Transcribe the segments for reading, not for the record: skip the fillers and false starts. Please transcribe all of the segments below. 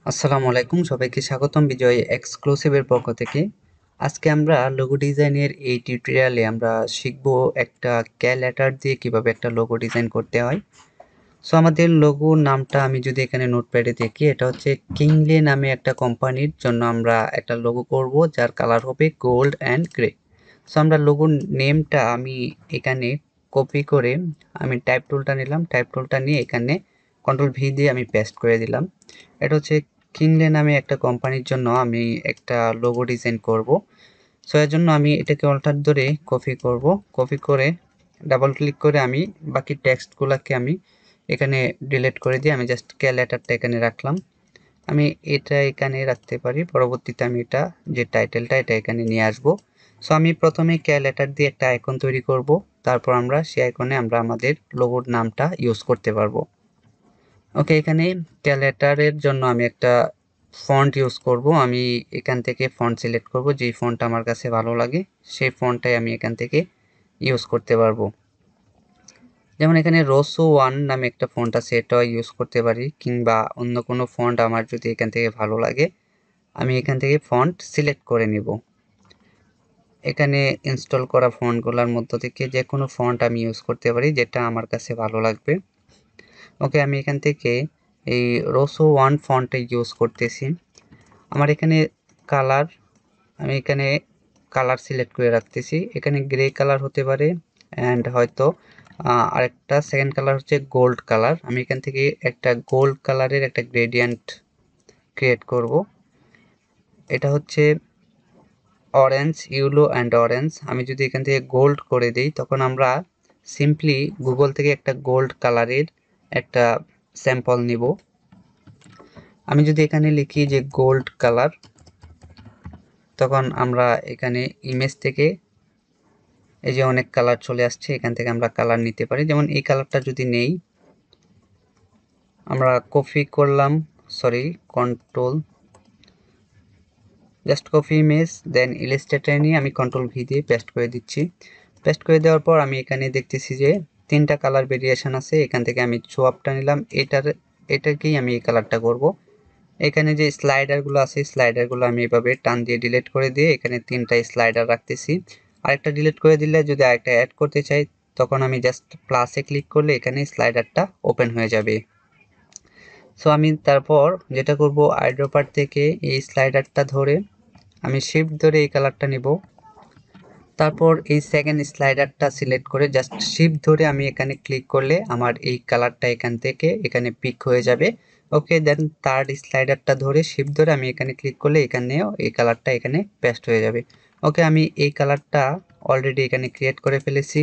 আসসালামু আলাইকুম, সবাইকে স্বাগতম বিজয় এক্সক্লুসিভের পক্ষ থেকে। আজকে আমরা লোগো ডিজাইনের এই টিউটোরিয়ালে আমরা শিখব একটা ক্যালকুলেটর দিয়ে কিভাবে একটা লোগো ডিজাইন করতে হয়। সো আমাদের লোগোর নামটা আমি যদি এখানে নোটপ্যাডে দেখি, এটা হচ্ছে কিংলে নামে একটা কোম্পানির জন্য আমরা একটা লোগো করব, যার কালার হবে গোল্ড অ্যান্ড গ্রে। সো আমরা লোগোর নেমটা আমি এখানে কপি করে আমি টাইপ টুলটা নিলাম, টাইপ টুলটা নিয়ে এখানে কন্ট্রোল ভি দিয়ে আমি পেস্ট করে দিলাম। এটা হচ্ছে কিনলে নামে একটা কোম্পানির জন্য আমি একটা লোগো ডিজাইন করব। সো এর জন্য আমি এটাকে অল্টার ধরে কপি করব, কপি করে ডাবল ক্লিক করে আমি বাকি টেক্সটগুলোকে আমি এখানে ডিলিট করে দিয়ে আমি জাস্ট ক্যালকুলেটরটা এখানে রাখলাম। আমি এটা এখানে রাখতে পারি, পরবর্তীতে আমি এটা যে টাইটেলটা এটা এখানে নিয়ে আসব। সো আমি প্রথমে ক্যালকুলেটর দিয়ে একটা আইকন তৈরি করব, তারপর আমরা সেই আইকনে আমরা আমাদের লোগোর নামটা ইউজ করতে পারবো। ওকে, এখানে ক্যালকুলেটরের জন্য আমি একটা ফন্ট ইউজ করব। আমি এখান থেকে ফন্ট সিলেক্ট করব, যেই ফন্টটা আমার কাছে ভালো লাগে সেই ফন্টটাই আমি এখান থেকে ইউজ করতে পারবো। যেমন এখানে রোসো ওয়ান নামে একটা ফন্ট আছে, এটাও ইউজ করতে পারি, কিংবা অন্য কোনো ফন্ট আমার যদি এখান থেকে ভালো লাগে আমি এখান থেকে ফন্ট সিলেক্ট করে নিব। এখানে ইনস্টল করা ফন্টগুলোর মধ্য থেকে যে কোনো ফন্ট আমি ইউজ করতে পারি যেটা আমার কাছে ভালো লাগবে। ওকে, আমি এখান থেকে এই রোসো ওয়ান ফন্টটা ইউজ করতেছি। আমার এখানে কালার, আমি এখানে কালার সিলেক্ট করে রাখতেছি। এখানে গ্রে কালার হতে পারে, অ্যান্ড হয়তো আরেকটা সেকেন্ড কালার হচ্ছে গোল্ড কালার। আমি এখান থেকে একটা গোল্ড কালারের একটা গ্রেডিয়েন্ট ক্রিয়েট করব। এটা হচ্ছে অরেঞ্জ, ইয়েলো অ্যান্ড অরেঞ্জ। আমি যদি এখান থেকে গোল্ড করে দিই তখন আমরা সিম্পলি গুগল থেকে একটা গোল্ড কালারের একটা স্যাম্পল নিব। আমি যদি এখানে লিখি যে গোল্ড কালার, তখন আমরা এখানে ইমেজ থেকে এই যে অনেক কালার চলে আসছে, এখান থেকে আমরা কালার নিতে পারি। যেমন এই কালারটা যদি নেই, আমরা কপি করলাম, sorry control, just copy image, then illustrator নিয়ে আমি কন্ট্রোল ভি দিয়ে পেস্ট করে দিচ্ছি। পেস্ট করে দেওয়ার পর আমি এখানে দেখতেছি যে তিনটা কালার ভেরিয়েশন আছে। এখান থেকে আমি সোয়াপটা নিলাম, এটাকেই আমি এই কালারটা করব। এখানে যে স্লাইডারগুলো আছে স্লাইডারগুলো আমি এভাবে টান দিয়ে ডিলিট করে দিয়ে এখানে তিনটা স্লাইডার রাখতেছি। আরেকটা ডিলিট করে দিলে যদি আরেকটা অ্যাড করতে চাই তখন আমি জাস্ট প্লাসে ক্লিক করলে এখানে স্লাইডারটা ওপেন হয়ে যাবে। সো আমি তারপর যেটা করব, আইড্রপার থেকে এই স্লাইডারটা ধরে আমি শিফট ধরে এই কালারটা নিব। তারপর এই সেকেন্ড স্লাইডারটা সিলেক্ট করে জাস্ট শিফট ধরে আমি এখানে ক্লিক করলে আমার এই কালারটা এখান থেকে এখানে পিক হয়ে যাবে। ওকে, দেন থার্ড স্লাইডারটা ধরে শিফট ধরে আমি এখানে ক্লিক করলে এখানেও এই কালারটা এখানে পেস্ট হয়ে যাবে। ওকে, আমি এই কালারটা অলরেডি এখানে ক্রিয়েট করে ফেলেছি।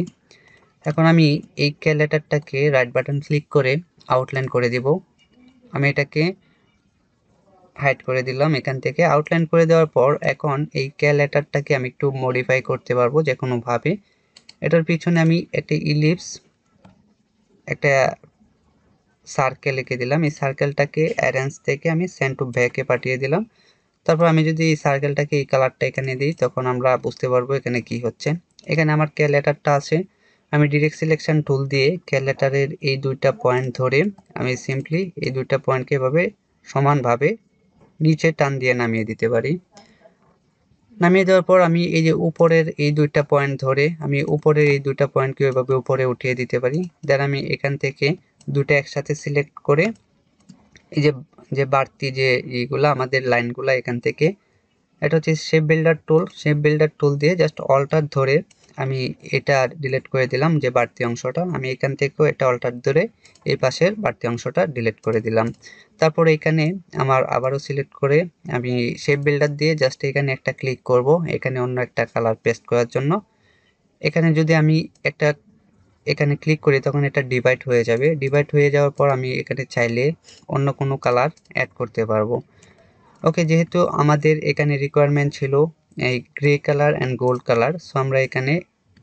এখন আমি এই ক্যালকুলেটরটাকে রাইট বাটন ক্লিক করে আউটলাইন করে দিব। আমি এটাকে হাইড করে দিলাম এখান থেকে। আউটলাইন করে দেওয়ার পর এখন এই ক্যালকুলেটরটাকে আমি একটু মডিফাই করতে পারবো যে কোনোভাবে। এটার পিছনে আমি একটা ইলিপস, একটা সার্কেল এঁকে দিলাম। এই সার্কেলটাকে অ্যারেঞ্জ থেকে আমি সেন্ড টু ব্যাকে পাঠিয়ে দিলাম। তারপর আমি যদি এই সার্কেলটাকে এই কালারটা এখানে দিই তখন আমরা বুঝতে পারবো এখানে কি হচ্ছে। এখানে আমার ক্যালকুলেটরটা আছে, আমি ডিরেক্ট সিলেকশন টুল দিয়ে ক্যালকুলেটরের এই দুইটা পয়েন্ট ধরে আমি সিম্পলি এই দুইটা পয়েন্টকে এভাবে সমানভাবে নিচে টান দিয়ে নামিয়ে দিতে পারি। নামিয়ে দেওয়ার পর আমি এই যে উপরের এই দুইটা পয়েন্ট ধরে আমি উপরের এই দুইটা পয়েন্টকে এভাবে উপরে উঠিয়ে দিতে পারি। দেন আমি এখান থেকে দুটো একসাথে সিলেক্ট করে এই যে যে বাড়তি যে এইগুলা আমাদের লাইনগুলা এখান থেকে, এটা হচ্ছে শেপ বিল্ডার টুল, শেপ বিল্ডার টুল দিয়ে জাস্ট অল্টার ধরে আমি এটা ডিলিট করে দিলাম। যে বাড়তি অংশটা আমি এখান থেকেও এটা অল্টার ধরে এই পাশের বাড়তি অংশটা ডিলিট করে দিলাম। তারপর এখানে আমার আবারও সিলেক্ট করে আমি শেপ বিল্ডার দিয়ে জাস্ট এখানে একটা ক্লিক করব এখানে অন্য একটা কালার পেস্ট করার জন্য। এখানে যদি আমি একটা এখানে ক্লিক করি তখন এটা ডিভাইড হয়ে যাবে। ডিভাইড হয়ে যাওয়ার পর আমি এখানে চাইলে অন্য কোনো কালার অ্যাড করতে পারবো। ওকে, যেহেতু আমাদের এখানে রিকোয়ারমেন্ট ছিল এই grey colour and gold colour, so আমরা এখানে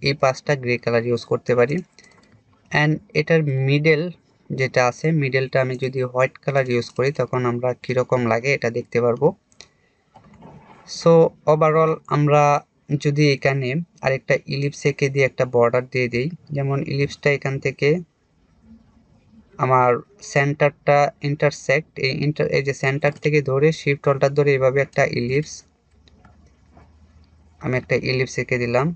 এই পাঁচটা গ্রে কালার ইউজ করতে পারি। অ্যান্ড এটার মিডল যেটা আছে, মিডলটা আমি যদি হোয়াইট কালার ইউজ করি তখন আমরা কীরকম লাগে এটা দেখতে পারবো। সো ওভারঅল আমরা যদি এখানে আরেকটা ইলিপস এঁকে দিয়ে একটা বর্ডার দিয়ে দিই, যেমন ইলিপসটা এখান থেকে আমার সেন্টারটা ইন্টারসেক্ট, এই যে সেন্টার থেকে ধরে শিফট অল্টার ধরে এইভাবে একটা ইলিপস, আমি একটা ইলিপস এঁকে দিলাম,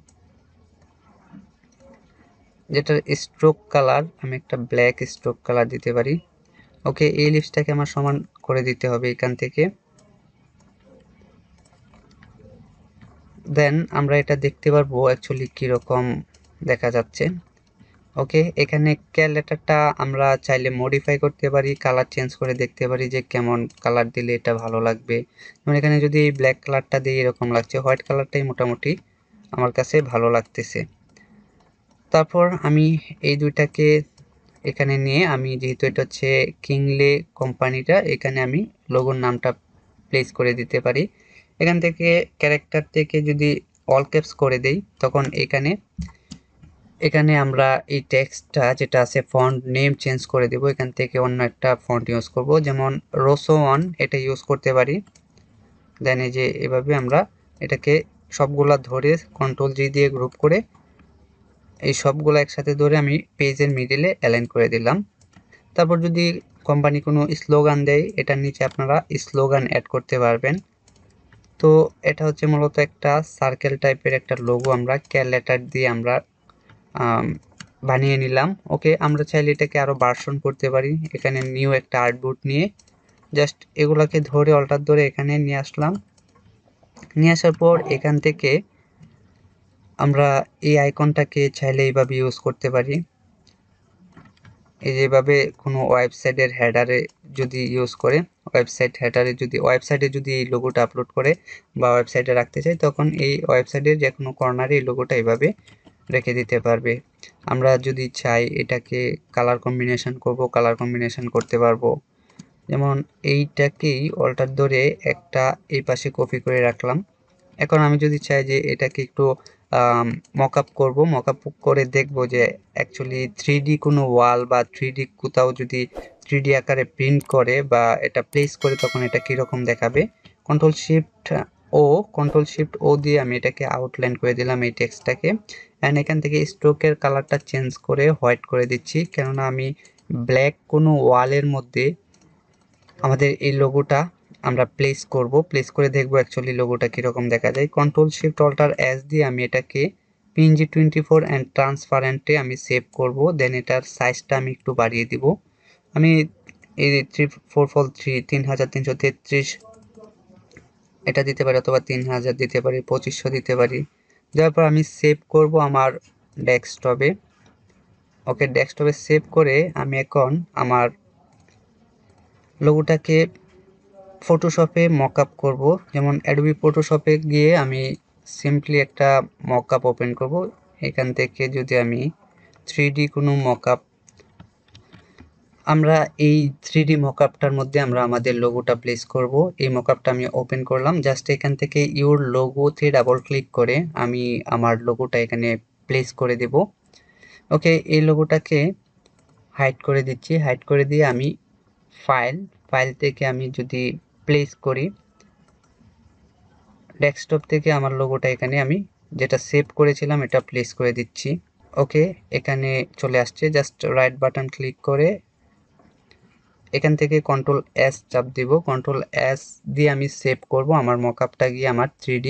যেটার স্ট্রোক কালার আমি একটা ব্ল্যাক স্ট্রোক কালার দিতে পারি। ওকে, এই ইলিপসটাকে আমার সমান করে দিতে হবে এখান থেকে। দেন আমরা এটা দেখতে পারবো অ্যাকচুয়ালি কীরকম দেখা যাচ্ছে। ওকে, এখানে ক্যালকুলেটরটা আমরা চাইলে মডিফাই করতে পারি, কালার চেঞ্জ করে দেখতে পারি যে কেমন কালার দিলে এটা ভালো লাগবে। যেমন এখানে যদি ব্ল্যাক কালারটা দিই এরকম লাগছে, হোয়াইট কালারটাই মোটামুটি আমার কাছে ভালো লাগতেছে। তারপর আমি এই দুইটাকে এখানে নিয়ে আমি যেহেতু এটা হচ্ছে কিংলে কোম্পানিটা, এখানে আমি লোগোর নামটা প্লেস করে দিতে পারি। এখান থেকে ক্যারেক্টার থেকে যদি অল ক্যাপস করে দেই তখন এখানে আমরা এই টেক্সটটা যেটা আছে ফন্ট নেম চেঞ্জ করে দেব। এখান থেকে অন্য একটা ফন্ট ইউজ করব, যেমন রোসো 1 এটা ইউজ করতে পারি। দেন এই যে এভাবে আমরা এটাকে সবগুলা ধরে কন্ট্রোল জি দিয়ে গ্রুপ করে এই সবগুলো একসাথে ধরে আমি পেজের মিডিলে অ্যালাইন করে দিলাম। তারপর যদি কোম্পানি কোনো স্লোগান দেয় এটার নিচে আপনারা স্লোগান অ্যাড করতে পারবেন। তো এটা হচ্ছে মূলত একটা সার্কেল টাইপের একটা লোগো আমরা ক্যালকুলেটর দিয়ে আমরা বানিয়ে নিলাম। ওকে, আমরা চাইলে এটাকে আরও ভার্সন করতে পারি। এখানে নিউ একটা আর্টবোর্ড নিয়ে জাস্ট এগুলাকে ধরে অল্টার ধরে এখানে নিয়ে আসলাম। নিয়ে আসার পর এখান থেকে আমরা এই আইকনটাকে চাইলে এইভাবে ইউজ করতে পারি। এই যেভাবে কোনো ওয়েবসাইটের হেডারে যদি ইউজ করে, ওয়েবসাইটে যদি এই লোগোটা আপলোড করে বা ওয়েবসাইটে রাখতে চাই তখন এই ওয়েবসাইটের যে কোনো কর্নারে এই লোগোটা এইভাবে রেখে দিতে পারবে। আমরা যদি চাই এটাকে কালার কম্বিনেশন করব, কালার কম্বিনেশন করতে পারবো। যেমন এইটাকেই অল্টার ধরে একটা এই পাশে কপি করে রাখলাম। এখন আমি যদি চাই যে এটাকে একটু মকআপ করব, মকআপ করে দেখব যে অ্যাকচুয়ালি 3D কোনো ওয়াল বা 3D কোথাও যদি 3D আকারে প্রিন্ট করে বা এটা প্লেস করে তখন এটা কীরকম দেখাবে। কন্ট্রোল শিফট ও দিয়ে আমি এটাকে আউটলাইন করে দিলাম এই টেক্সটটাকে। অ্যান্ড এখান থেকে স্ট্রোকের কালারটা চেঞ্জ করে হোয়াইট করে দিচ্ছি, কেননা আমি ব্ল্যাক কোনো ওয়ালের মধ্যে আমাদের এই লোগোটা আমরা প্লেস প্লেস করে দেখবো অ্যাকচুয়ালি লোগোটা কীরকম দেখা যায়। কন্ট্রোল শিফট অল্টার এস দিয়ে আমি এটাকে PNG 24 অ্যান্ড ট্রান্সপারেন্টে আমি সেভ করব। দেন এটার সাইজটা আমি একটু বাড়িয়ে দিব, আমি এই 3333 এটা দিতে পারি, অথবা 3000 দিতে পারি, 2500 দিতে পারি। দেওয়ার পর আমি সেভ করব আমার ডেস্কটপে। ওকে, ডেস্কটপে সেভ করে আমি এখন আমার লোগোটাকে ফটোশপে মকআপ করব। যেমন অ্যাডোবি ফটোশপে গিয়ে আমি সিম্পলি একটা মকআপ ওপেন করব। এখান থেকে যদি আমি 3D কোনো মকআপ, আমরা এই 3D মকআপটার মধ্যে আমরা আমাদের লোগোটা প্লেস করব। এই মকআপটা আমি ওপেন করলাম, জাস্ট এখান থেকে ইউর লোগোতে ডাবল ক্লিক করে আমি আমার লোগোটা এখানে প্লেস করে দেব। ওকে, এই লোগোটাকে হাইড করে দিচ্ছি, হাইড করে দিয়ে আমি ফাইল থেকে আমি যদি প্লেস করি, ডেস্কটপ থেকে আমার লোগোটা এখানে আমি যেটা সেভ করেছিলাম এটা প্লেস করে দিচ্ছি। ওকে, এখানে চলে আসছে, জাস্ট রাইট বাটন ক্লিক করে এখান থেকে কন্ট্রোল এস চাপ দিব, কন্ট্রোল এস দিয়ে আমি সেভ করব। আমার মকআপটা গিয়ে আমার 3D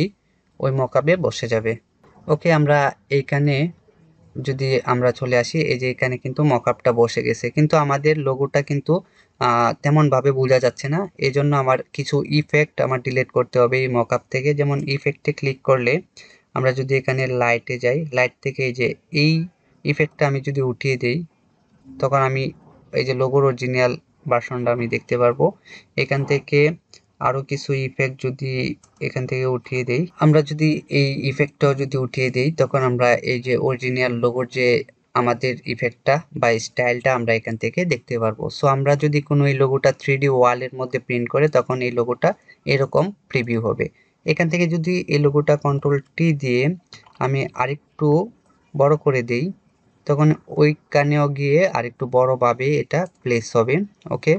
ওই মকআপে বসে যাবে। ওকে, আমরা এইখানে যদি আমরা চলে আসি, এই যে এখানে কিন্তু মকআপটা বসে গেছে, কিন্তু আমাদের লোগোটা কিন্তু তেমনভাবে বোঝা যাচ্ছে না। এই জন্য আমার কিছু ইফেক্ট আমার ডিলিট করতে হবে এই মকআপ থেকে। যেমন ইফেক্টে ক্লিক করলে আমরা যদি এখানে লাইটে যাই, লাইট থেকে এই যে এই ইফেক্টটা আমি যদি উঠিয়ে দিই তখন আমি এই যে লোগোর অরিজিনাল ভার্সনটা আমি দেখতে পারবো। এখান থেকে আরও কিছু ইফেক্ট যদি এখান থেকে উঠিয়ে দেই, আমরা যদি এই ইফেক্টটাও যদি উঠিয়ে দেই তখন আমরা এই যে অরিজিনাল লোগোর যে আমাদের ইফেক্টটা বা স্টাইলটা আমরা এখান থেকে দেখতে পারবো। সো আমরা যদি কোনো এই লোগোটা 3D ওয়ালের মধ্যে প্রিন্ট করে তখন এই লোগোটা এরকম প্রিভিউ হবে। এখান থেকে যদি এই লোগোটা কন্ট্রোল টি দিয়ে আমি আরেকটু বড় করে দেই তখন ওইখানেও গিয়ে আরেকটু বড়ভাবে এটা প্লেস হবে। ওকে,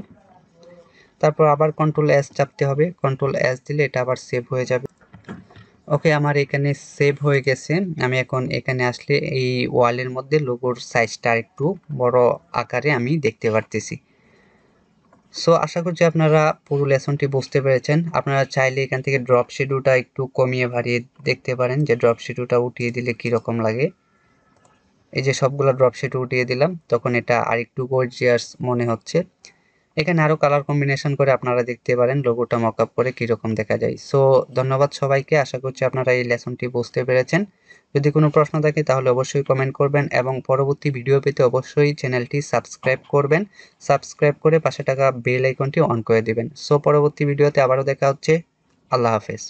তারপর আবার কন্ট্রোল এস চাপতে হবে, কন্ট্রোল এস দিলে এটা আবার সেভ হয়ে যাবে। ওকে, আমার এখানে সেভ হয়ে গেছে। আমি এখন এখানে আসলে এই ওয়ালের মধ্যে লোগোর সাইজটা একটু বড় আকারে আমি দেখতে পারতেছি। সো আশা করছি আপনারা পুরো লেসনটি বুঝতে পেরেছেন। আপনারা চাইলে এখান থেকে ড্রপ শিডিউলটা একটু কমিয়ে বাড়িয়ে দেখতে পারেন যে ড্রপ শিডিউলটা উঠিয়ে দিলে কীরকম লাগে। এই যে সবগুলো ড্রপ শিডিউল উঠিয়ে দিলাম, তখন এটা আরেকটু গর্জিয়াস মনে হচ্ছে। এখানে আরো কালার কম্বিনেশন করে আপনারা দেখতে পারেন লোগোটা মকআপ করে কিরকম দেখা যায়। সো ধন্যবাদ সবাইকে, আশা করছি আপনারা এই লেসনটি বুঝতে পেরেছেন। যদি কোনো প্রশ্ন থাকে তাহলে অবশ্যই কমেন্ট করবেন এবং পরবর্তী ভিডিও পেতে অবশ্যই চ্যানেলটি সাবস্ক্রাইব করবেন। সাবস্ক্রাইব করে পাশে থাকা বেল আইকনটি অন করে দিবেন। সো পরবর্তী ভিডিওতে আবারও দেখা হচ্ছে। আল্লাহ হাফেজ।